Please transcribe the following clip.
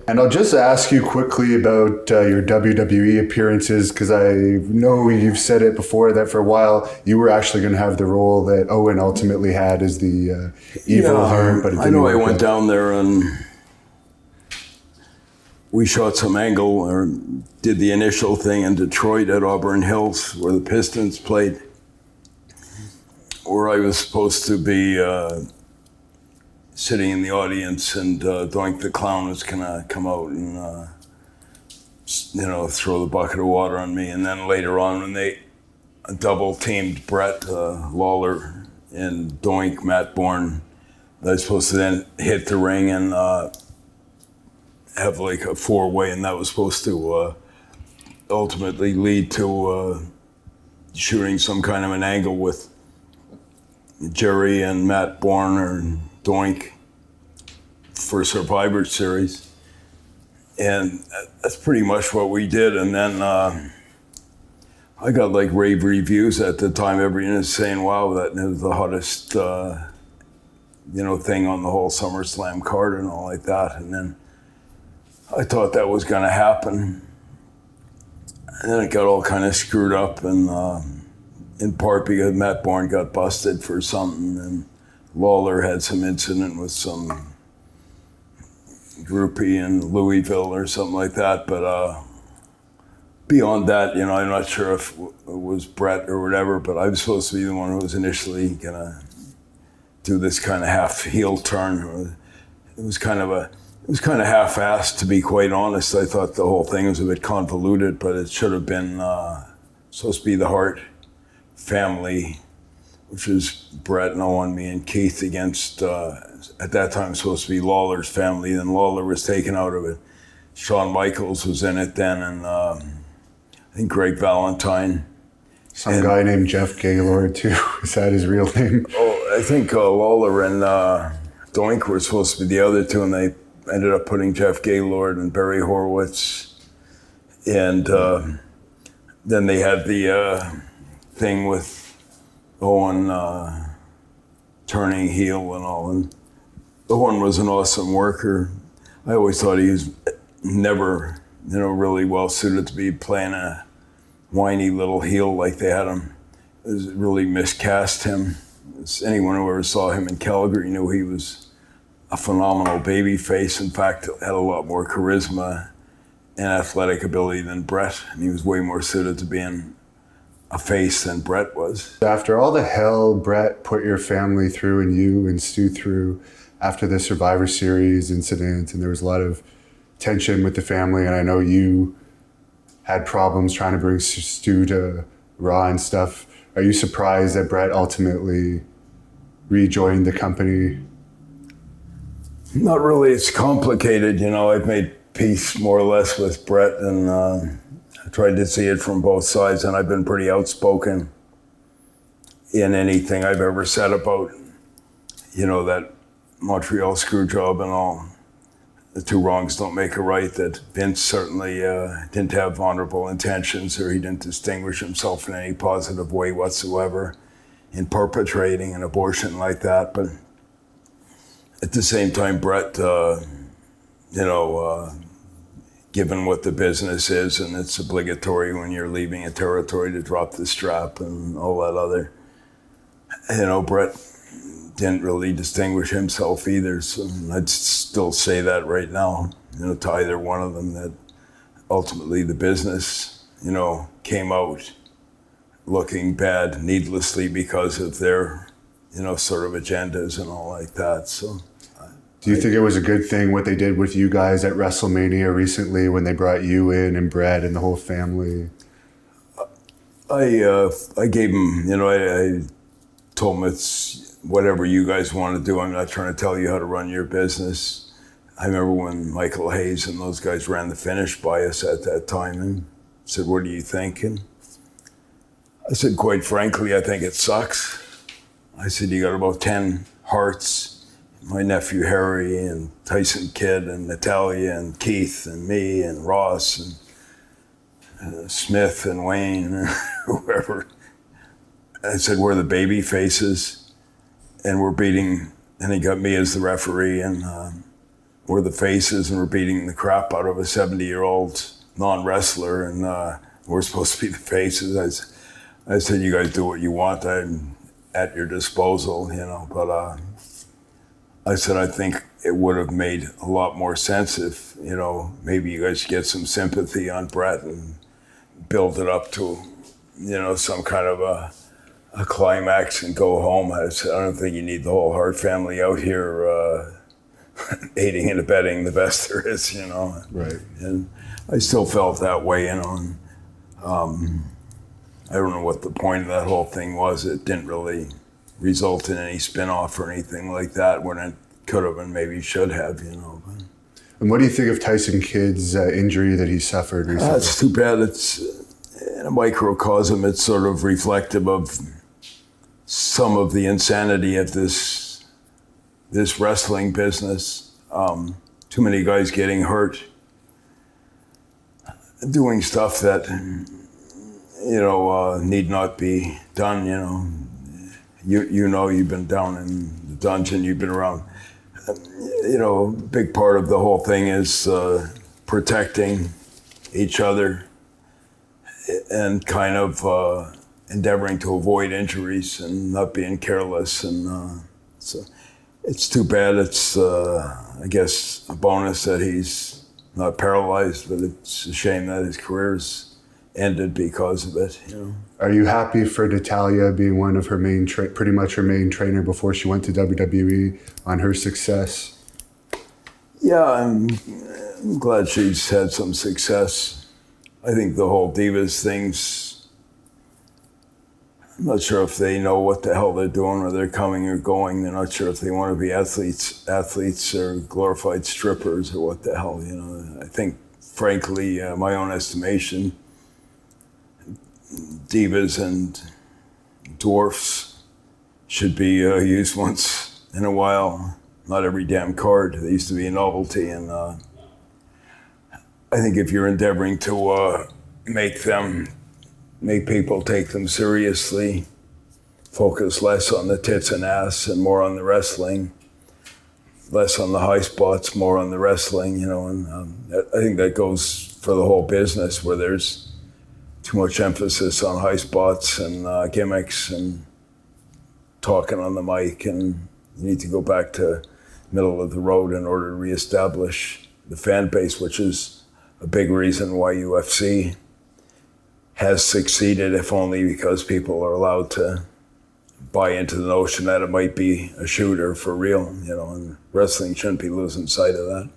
And I'll just ask you quickly about your WWE appearances, because I know you've said it before that for a while you were actually going to have the role that Owen ultimately had as the evil Hart. But it didn't I know I work went out. down there and we shot some angle or did the initial thing in Detroit at Auburn Hills where the Pistons played, where I was supposed to be sitting in the audience and Doink the Clown was gonna come out and throw the bucket of water on me. And then later on when they double teamed Brett Lawler and Doink, Matt Bourne, I was supposed to then hit the ring and have like a four-way, and that was supposed to ultimately lead to shooting some kind of an angle with Jerry and Matt Bourne or Doink for Survivor Series. And that's pretty much what we did. And then I got like rave reviews at the time. Everyone was saying, wow, that was the hottest thing on the whole SummerSlam card and all like that. And then I thought that was going to happen. And then it got all kind of screwed up, and in part because Matt Bourne got busted for something, and Lawler had some incident with some groupie in Louisville or something like that. But beyond that, I'm not sure if it was Brett or whatever, but I was supposed to be the one who was initially going to do this kind of half heel turn. It was kind of half-assed, to be quite honest. I thought the whole thing was a bit convoluted, but it should have been supposed to be the Hart family, which was Brett and Owen, me and Keith against, at that time, supposed to be Lawler's family. Then Lawler was taken out of it. Shawn Michaels was in it then, and I think Greg Valentine. Some guy named Jeff Gaylord, too. Is that his real name? Oh, I think Lawler and Doink were supposed to be the other two, and they ended up putting Jeff Gaylord and Barry Horowitz. And then they had the thing with Owen turning heel and all. And Owen was an awesome worker. I always thought he was never, really well suited to be playing a whiny little heel like they had him. It was really miscast him. Anyone who ever saw him in Calgary knew he was a phenomenal baby face. In fact, had a lot more charisma and athletic ability than Brett, and he was way more suited to being a face than Brett was. After all the hell Brett put your family through and you and Stu through after the Survivor Series incident, and there was a lot of tension with the family, and I know you had problems trying to bring Stu to Raw and stuff. Are you surprised that Brett ultimately rejoined the company? Not really. It's complicated. I've made peace more or less with Brett, and I tried to see it from both sides, and I've been pretty outspoken in anything I've ever said about, that Montreal screw job and all. The two wrongs don't make a right, that Vince certainly didn't have honorable intentions, or he didn't distinguish himself in any positive way whatsoever in perpetrating an abortion like that. But at the same time, Brett, given what the business is, and it's obligatory when you're leaving a territory to drop the strap and all that other, Brett didn't really distinguish himself either. So I'd still say that right now, to either one of them, that ultimately the business, came out looking bad needlessly because of their, sort of agendas and all like that. So. Do you think it was a good thing what they did with you guys at Wrestlemania recently when they brought you in and Brett and the whole family? I gave them, I told them it's whatever you guys want to do. I'm not trying to tell you how to run your business. I remember when Michael Hayes and those guys ran the finish by us at that time and said, what do you think? And I said, quite frankly, I think it sucks. I said, you got about 10 Harts, my nephew Harry and Tyson Kid and Natalya and Keith and me and Ross and Smith and Wayne and whoever. I said, we're the baby faces and we're beating, and he got me as the referee, and we're the faces and we're beating the crap out of a 70-year-old non-wrestler, and we're supposed to be the faces. I said, you guys do what you want. I'm at your disposal, you know. But I said, I think it would have made a lot more sense if, you know, maybe you guys get some sympathy on Brett and build it up to, you know, some kind of a climax and go home. I said, I don't think you need the whole Hart family out here aiding and abetting the best there is, you know. Right. And I still felt that way, you know. And, I don't know what the point of that whole thing was. It didn't really result in any spin-off or anything like that when it could have and maybe should have, you know. But, And what do you think of Tyson Kid's injury that he suffered recently? it's too bad. It's in a microcosm. It's sort of reflective of some of the insanity of this wrestling business. Too many guys getting hurt, doing stuff that, you know, need not be done, you know. You know, you've been down in the dungeon, you've been around. You know, a big part of the whole thing is protecting each other and kind of endeavoring to avoid injuries and not being careless. And so it's too bad. It's, I guess, a bonus that he's not paralyzed, but it's a shame that his career's ended because of it, you know. Are you happy for Natalya being one of her main, pretty much her main trainer before she went to WWE on her success? Yeah, I'm glad she's had some success. I think the whole Divas thing's, I'm not sure if they know what the hell they're doing, or they're coming or going. They're not sure if they want to be athletes or glorified strippers or what the hell, you know. I think, frankly, my own estimation, divas and dwarfs should be used once in a while. Not every damn card. They used to be a novelty, and I think if you're endeavoring to make people take them seriously, focus less on the tits and ass and more on the wrestling, less on the high spots, more on the wrestling, you know, and I think that goes for the whole business, where there's too much emphasis on high spots and gimmicks and talking on the mic, and you need to go back to middle of the road in order to reestablish the fan base, which is a big reason why UFC has succeeded, if only because people are allowed to buy into the notion that it might be a shooter for real, you know, and wrestling shouldn't be losing sight of that.